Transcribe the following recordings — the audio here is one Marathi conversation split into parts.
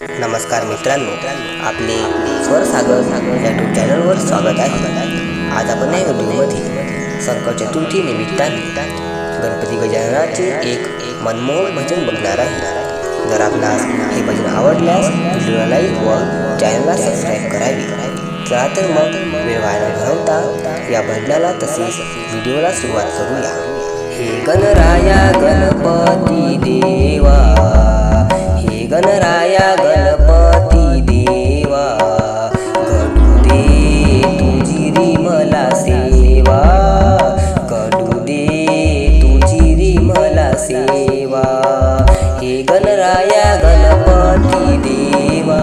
नमस्कार मित्रांनो, आपले स्वर सागर यूट्यूब चॅनलवर स्वागत आहे. आज आपण या व्हिडिओमध्ये संकट चतुर्थी निमित्ताने गणपती गजाननाचे एक मनमोहक भजन बघणार आहे. जर आपणास हे भजन आवडल्यास व्हिडिओला लाईक व चॅनलला सबस्क्राईब करावे. चला तर मग वेळ वाया न घालवता या भजनाला तसेच व्हिडिओला सुरुवात करूया. हे गणराया गणपती देवा, हे गणराया गणपती देवा, घडू दे तुझी री मला सेवा, घडू दे तुझी री मला सेवा. हे गणराया गणपती देवा,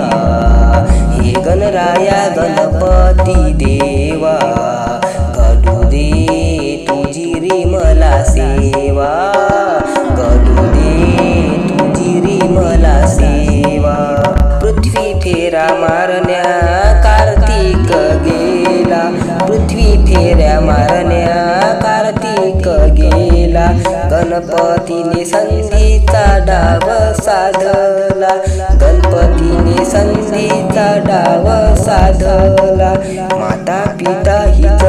हे गणराया गणपती देवा, घडू दे तुझी री मला सेवा, घडू दे तुझी री मला सेवा. पृथ्वी फेरा मारण्या कार्तिक गेला, पृथ्वी फेऱ्या मारण्या कार्तिक गेला, गणपतीने संधीचा डाव साधला, गणपतीने संधीचा डाव साधला. माता पिता हिच